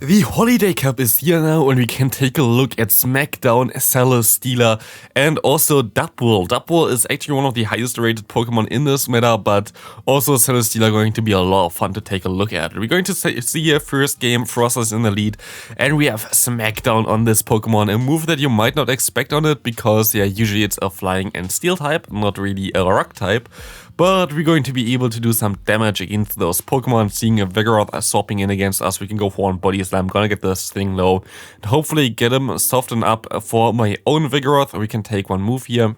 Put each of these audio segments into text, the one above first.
The Holiday Cup is here now and we can take a look at Smack Down Celesteela and also Dubwool. Dubwool is actually one of the highest rated Pokemon in this meta, but also Celesteela going to be a lot of fun to take a look at. We're going to see here first game, Froslass in the lead, and we have Smack Down on this Pokemon, a move that you might not expect on it because yeah, usually it's a flying and steel type, not really a rock type. But we're going to be able to do some damage against those Pokemon. Seeing a Vigoroth swapping in against us, we can go for one Body Slam. Gonna get this thing low and hopefully get him softened up for my own Vigoroth. We can take one move here.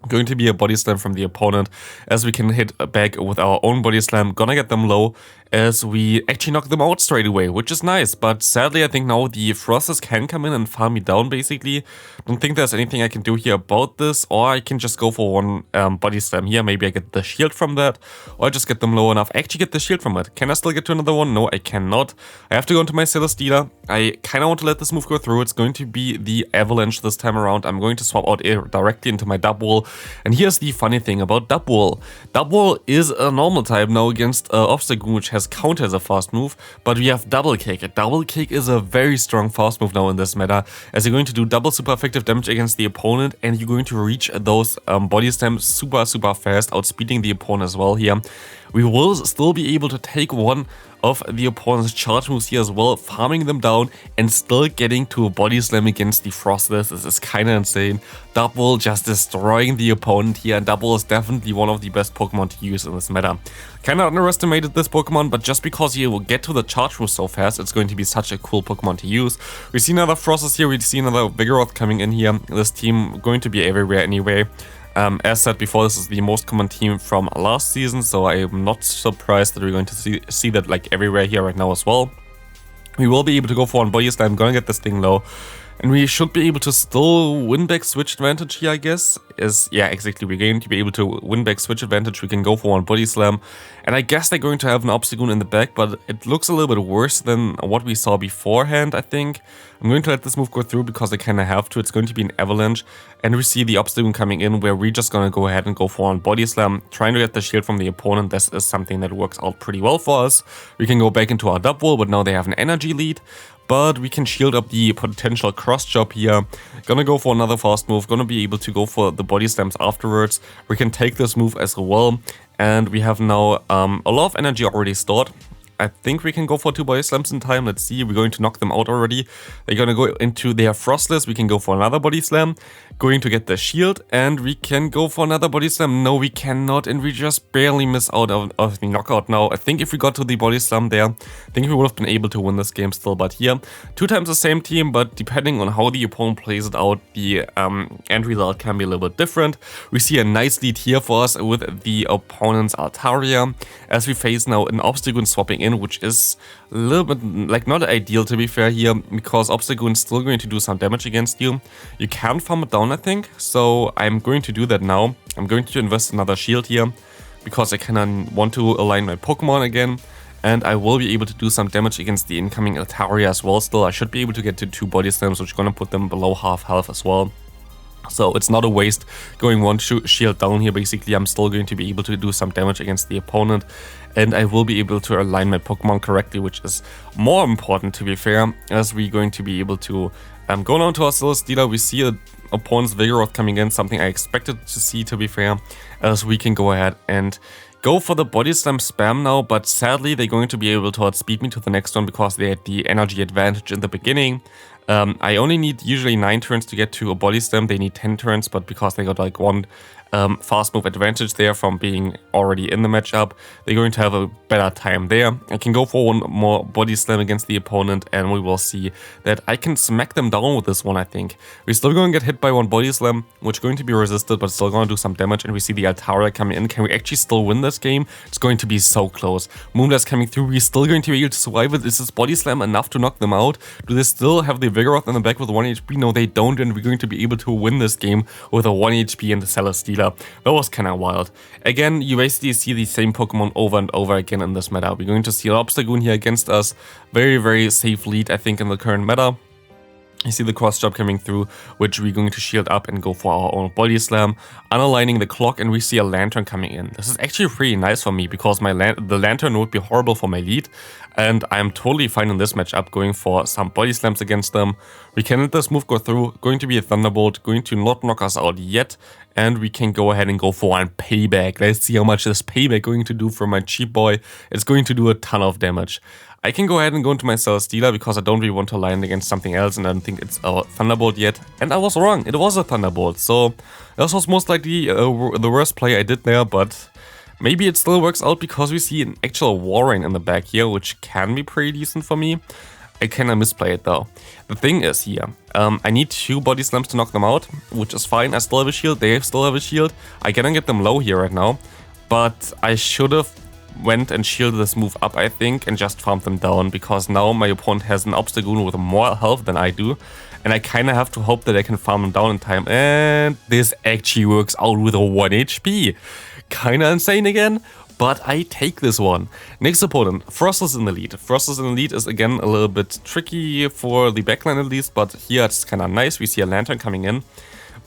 Going to be a Body Slam from the opponent as we can hit back with our own Body Slam. Gonna get them low as we actually knock them out straight away, which is nice. But sadly, I think now the Froslass can come in and farm me down basically. Don't think there's anything I can do here about this, or I can just go for one Body Slam here. Maybe I get the shield from that, or I just get them low enough. Actually get the shield from it. Can I still get to another one? No, I cannot. I have to go into my Celesteela. I kind of want to let this move go through. It's going to be the Avalanche this time around. I'm going to swap out air directly into my Dubwool. And here's the funny thing about Dubwool. Dubwool is a normal type now against Obstagoon, which has counter as a fast move, but we have Double Kick. A Double Kick is a very strong fast move now in this meta, as you're going to do double super effective damage against the opponent, and you're going to reach those body slams super fast, outspeeding the opponent as well here. We will still be able to take one of the opponent's charge moves here as well, farming them down and still getting to a body slam against the Froslass. This is kind of insane. Dubwool just destroying the opponent here, and Dubwool is definitely one of the best Pokemon to use in this meta. Kind of underestimated this Pokemon, but just because he will get to the charge move so fast, it's going to be such a cool Pokemon to use. We see another Froslass here, we see another Vigoroth coming in here. This team going to be everywhere anyway. As said before, this is the most common team from last season, so I am not surprised that we're going to see that like everywhere here right now as well. We will be able to go for one Body Slam. I'm gonna get this thing low. And we should be able to still win back switch advantage here, I guess. Yeah, exactly. We're going to be able to win back switch advantage. We can go for one Body Slam. And I guess they're going to have an Obstagoon in the back, but it looks a little bit worse than what we saw beforehand, I think. I'm going to let this move go through because I kind of have to. It's going to be an Avalanche. And we see the Obstagoon coming in where we're just going to go ahead and go for one Body Slam. Trying to get the shield from the opponent. This is something that works out pretty well for us. We can go back into our Dubwool, but now they have an energy lead. But we can shield up the potential cross chop here. Gonna go for another fast move. Gonna be able to go for the Body Slams afterwards. We can take this move as well. And we have now a lot of energy already stored. I think we can go for 2 Body Slams in time. Let's see, we're going to knock them out already. They're gonna go into their Froslass. We can go for another Body Slam. Going to get the shield, and we can go for another Body Slam. No, we cannot, and we just barely miss out of the knockout now. I think if we got to the Body Slam there, I think we would have been able to win this game still. But here, 2 times the same team, but depending on how the opponent plays it out, the end result can be a little bit different. We see a nice lead here for us with the opponent's Altaria, as we face now an Obstagoon swapping in, which is a little bit like not ideal to be fair here, because Obstagoon is still going to do some damage against you. You can farm it down, I think, so I'm going to do that now. I'm going to invest another shield here because I kind of want to align my Pokemon again, and I will be able to do some damage against the incoming Altaria as well. Still, I should be able to get to 2 Body Slams, which is going to put them below half health as well. So it's not a waste going one shield down here. Basically, I'm still going to be able to do some damage against the opponent, and I will be able to align my Pokemon correctly, which is more important to be fair, as we're going to be able to go down to our Celesteela. We see an opponent's Vigoroth coming in, something I expected to see to be fair, as we can go ahead and go for the Body Slam spam now, but sadly they're going to be able to outspeed me to the next one because they had the energy advantage in the beginning. I only need usually 9 turns to get to a Body Slam. They need 10 turns, but because they got like one fast move advantage there from being already in the matchup, they're going to have a better time there. I can go for one more Body Slam against the opponent, and we will see that I can smack them down with this one, I think. We're still going to get hit by one Body Slam, which is going to be resisted, but still going to do some damage, and we see the Altaria coming in. Can we actually still win this game? It's going to be so close. Moonblast coming through. We're still going to be able to survive it. Is this Body Slam enough to knock them out? Do they still have the Vigoroth in the back with 1 HP? No, they don't, and we're going to be able to win this game with a 1 HP in the Celesteela. That was kind of wild. Again, you basically see the same Pokemon over and over again in this meta. We're going to see an Obstagoon here against us. Very safe lead, I think, in the current meta. You see the cross jump coming through, which we're going to shield up and go for our own body slam, unaligning the clock, and we see a lantern coming in. This is actually pretty nice for me because the lantern would be horrible for my lead, and I'm totally fine in this matchup going for some body slams against them. We can let this move go through, going to be a thunderbolt, going to not knock us out yet, and we can go ahead and go for one payback. Let's see how much this payback going to do for my cheap boy. It's going to do a ton of damage. I can go ahead and go into my Celesteela because I don't really want to line against something else and I don't think it's a Thunderbolt yet. And I was wrong, it was a Thunderbolt, so this was most likely the worst play I did there, but maybe it still works out because we see an actual Warrain in the back here, which can be pretty decent for me. I kinda misplay it though. The thing is here, I need 2 body slams to knock them out, which is fine. I still have a shield, they still have a shield. I cannot get them low here right now, but I should have went and shielded this move up, I think, and just farmed them down, because now my opponent has an Obstagoon with more health than I do, and I kind of have to hope that I can farm them down in time, and this actually works out with a 1 HP. Kind of insane again, but I take this one. Next opponent, Froslass in the lead. Froslass in the lead is again a little bit tricky for the backline at least, but here it's kind of nice. We see a lantern coming in.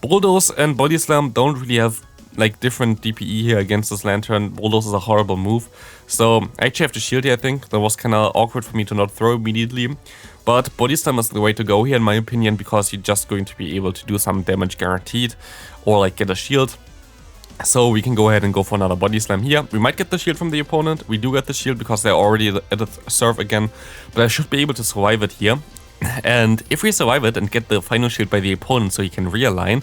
Bulldoze and Body Slam don't really have like different DPE here against this lantern. Bulldoze is a horrible move, so I actually have to shield here. I think that was kind of awkward for me to not throw immediately, but Body Slam is the way to go here in my opinion, because you're just going to be able to do some damage guaranteed or like get a shield. So we can go ahead and go for another Body Slam here. We might get the shield from the opponent. We do get the shield because they're already at the serve again, but I should be able to survive it here. And if we survive it and get the final shield by the opponent so he can realign,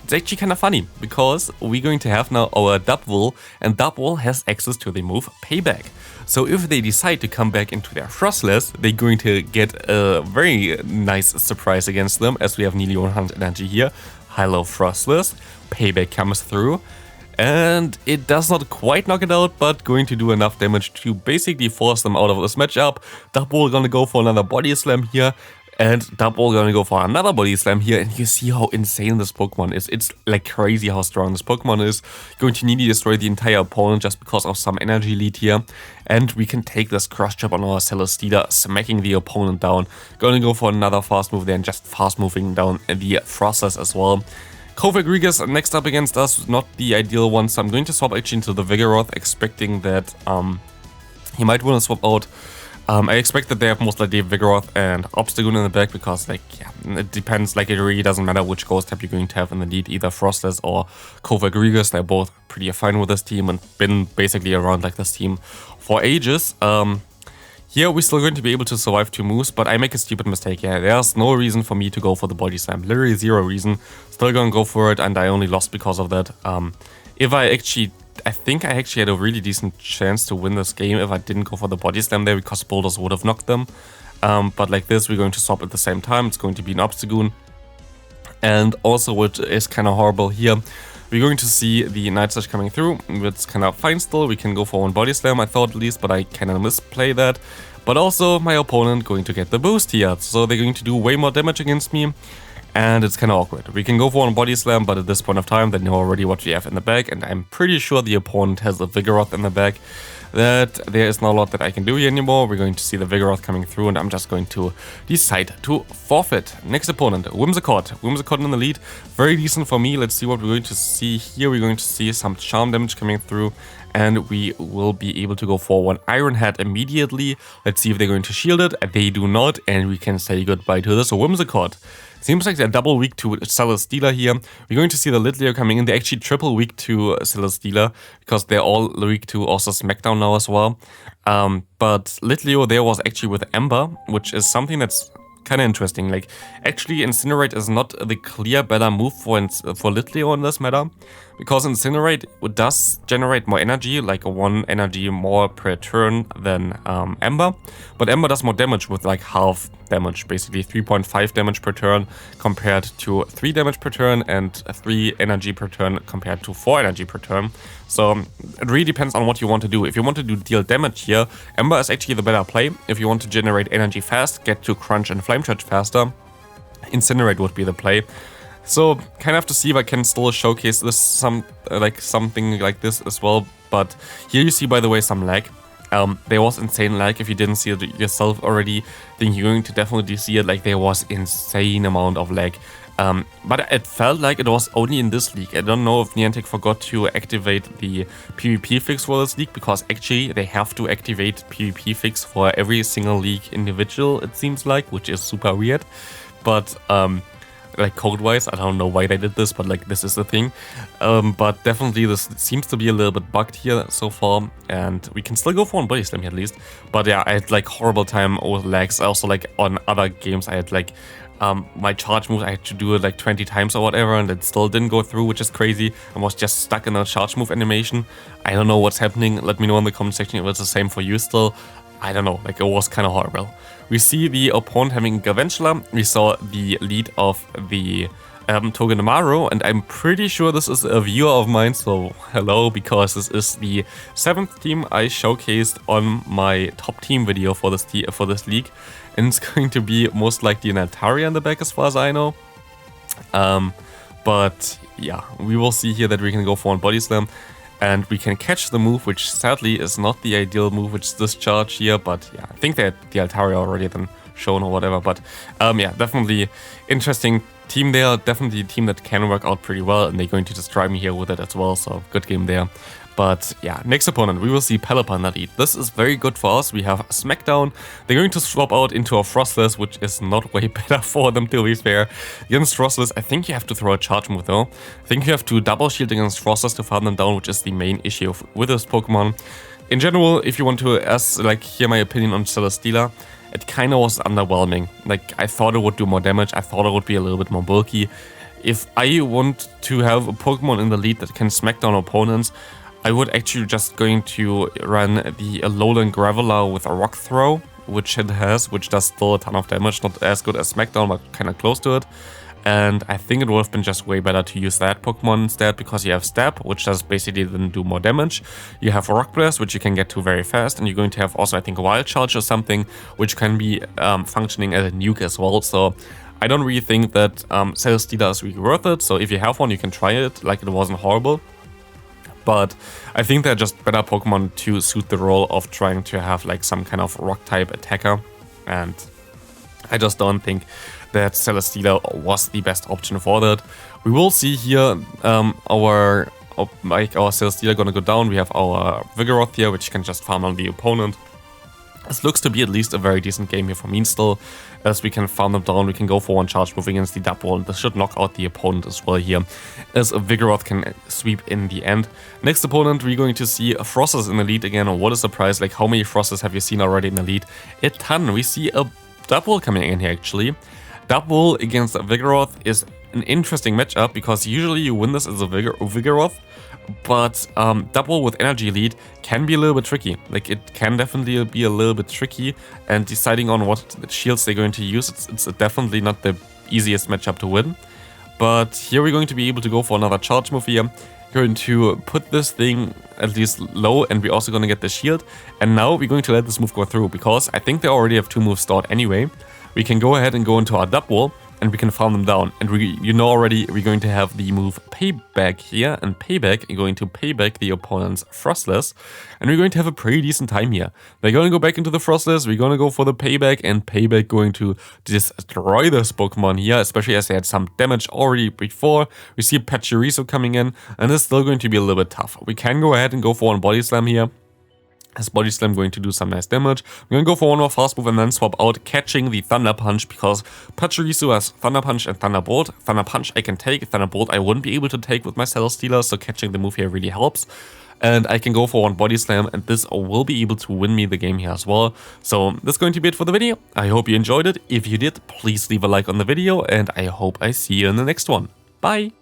it's actually kind of funny, because we're going to have now our Dubwool, and Dubwool has access to the move Payback. So if they decide to come back into their Froslass, they're going to get a very nice surprise against them, as we have nearly 100 energy here. Hello Froslass, Payback comes through, and it does not quite knock it out, but going to do enough damage to basically force them out of this matchup. Dubwool gonna go for another Body Slam here, and Dubwool gonna go for another Body Slam here, and you see how insane this Pokemon is. It's like crazy how strong this Pokemon is. Going to nearly destroy the entire opponent just because of some energy lead here. And we can take this cross jump on our Celesteela, smacking the opponent down. Gonna go for another fast move there and just fast moving down the Froslass as well. Kaiwei Chang next up against us, not the ideal one, so I'm going to swap actually into the Vigoroth, expecting that he might want to swap out. I expect that they have most likely Vigoroth and Obstagoon in the back, because like, yeah, it depends, like it really doesn't matter which ghost type you're going to have in the lead, either Froslass or Kaiwei Chang. They're both pretty fine with this team and been basically around like this team for ages. Here we're still going to be able to survive 2 moves, but I make a stupid mistake here. There's no reason for me to go for the Body Slam, literally 0 reason. Still gonna go for it, and I only lost because of that. I think I actually had a really decent chance to win this game if I didn't go for the Body Slam there, because Bulldoze would have knocked them. But like this, we're going to swap at the same time. It's going to be an Obstagoon. And also, which is kind of horrible here, we're going to see the Night Slash coming through. It's kind of fine still. We can go for 1 Body Slam, I thought at least, but I kind of misplay that. But also, my opponent going to get the boost here, so they're going to do way more damage against me. And it's kind of awkward. We can go for 1 Body Slam, but at this point of time, they know already what we have in the back, and I'm pretty sure the opponent has a Vigoroth in the back, that there is not a lot that I can do here anymore. We're going to see the Vigoroth coming through, and I'm just going to decide to forfeit. Next opponent, Whimsicott. Whimsicott in the lead, very decent for me. Let's see what we're going to see here. We're going to see some charm damage coming through, and we will be able to go for 1 Iron Head immediately. Let's see if they're going to shield it. They do not, and we can say goodbye to this Whimsicott. Seems like they're double weak to Celesteela here. We're going to see the Litleo coming in. They're actually triple weak to Celesteela, because they're all weak to also Smack Down now as well. But Litleo there was actually with Ember, which is something that's kind of interesting. Like, actually Incinerate is not the clear better move for Litleo in this matter, because Incinerate does generate more energy, like 1 energy more per turn than Ember, but Ember does more damage with like half damage, basically 3.5 damage per turn compared to 3 damage per turn, and 3 energy per turn compared to 4 energy per turn. So it really depends on what you want to do. If you want to deal damage here, Ember is actually the better play. If you want to generate energy fast, get to Crunch and Flame Charge faster, Incinerate would be the play. So kind of have to see if I can still showcase this something like this as well. But here you see, by the way, some lag. There was insane lag. If you didn't see it yourself already, then you're going to definitely see it. Like, there was insane amount of lag. But it felt like it was only in this league. I don't know if Niantic forgot to activate the PvP fix for this league, because actually they have to activate PvP fix for every single league individual, it seems like, which is super weird. But like code-wise, I don't know why they did this, but like this is the thing. But definitely this seems to be a little bit bugged here so far, and we can still go for one body slam here at least. But yeah, I had like horrible time with lags. Also, like on other games, I had like my charge move, I had to do it like 20 times or whatever, and it still didn't go through, which is crazy. I was just stuck in a charge move animation. I don't know what's happening. Let me know in the comment section if it's the same for you still. I don't know, like it was kind of horrible. We see the opponent having Garventula. We saw the lead of the Togedemaru, and I'm pretty sure this is a viewer of mine, so hello, because this is the 7th team I showcased on my top team video for this league, and it's going to be most likely an Altaria in the back as far as I know. But yeah, we will see here that we can go for one body slam. And we can catch the move, which sadly is not the ideal move, which is this charge here. But yeah, I think that the Altaria already then shown or whatever. But yeah, definitely interesting team there. Definitely a team that can work out pretty well. And they're going to destroy me here with it as well. So good game there. But yeah, next opponent, we will see Pelipper in that lead. This is very good for us. We have Smack Down. They're going to swap out into a Froslass, which is not way better for them, to be fair. Against Froslass, I think you have to throw a charge move though. I think you have to double shield against Froslass to farm them down, which is the main issue with this Pokemon. In general, if you want to hear my opinion on Celesteela, it kind of was underwhelming. Like, I thought it would do more damage. I thought it would be a little bit more bulky. If I want to have a Pokemon in the lead that can smack down opponents, I would actually just going to run the Alolan Graveler with a Rock Throw, which it has, which does still a ton of damage. Not as good as Smackdown, but kind of close to it. And I think it would have been just way better to use that Pokemon instead, because you have Stab, which does basically then do more damage. You have Rock Blast, which you can get to very fast. And you're going to have also, I think, Wild Charge or something, which can be functioning as a nuke as well. So I don't really think that Celesteela is really worth it. So if you have one, you can try it. Like, it wasn't horrible. But I think they're just better Pokemon to suit the role of trying to have like some kind of rock type attacker. And I just don't think that Celesteela was the best option for that. We will see here our Celesteela gonna go down. We have our Vigoroth here, which can just farm on the opponent. This looks to be at least a very decent game here for me still, as we can farm them down. We can go for one charge move against the Double, and this should knock out the opponent as well here, as a Vigoroth can sweep in the end. Next opponent, we're going to see a Froslass in the lead again, and what a surprise, like how many Froslasses have you seen already in the lead? A ton. We see a Double coming in here actually. Double against a Vigoroth is an interesting matchup, because usually you win this as a Vigoroth, but Double with energy lead can be a little bit tricky. Like, it can definitely be a little bit tricky, and deciding on what shields they're going to use, it's definitely not the easiest matchup to win. But here we're going to be able to go for another charge move here. Going to put this thing at least low, and we're also going to get the shield. And now we're going to let this move go through, because I think they already have 2 moves stored anyway. We can go ahead and go into our Double, and we can farm them down. And you know already, we're going to have the move Payback here, and Payback, you're going to payback the opponent's Froslass, and we're going to have a pretty decent time here. They're going to go back into the Froslass, we're going to go for the Payback, and Payback going to destroy this Pokemon here, especially as they had some damage already before. We see Pachirisu coming in, and it's still going to be a little bit tough. We can go ahead and go for one Body Slam here. As Body Slam going to do some nice damage. We're going to go for one more fast move and then swap out, catching the Thunder Punch, because Pachirisu has Thunder Punch and Thunderbolt. Thunder Punch I can take, Thunderbolt I wouldn't be able to take with my Celesteela, so catching the move here really helps. And I can go for one Body Slam, and this will be able to win me the game here as well. So that's going to be it for the video. I hope you enjoyed it. If you did, please leave a like on the video, and I hope I see you in the next one. Bye!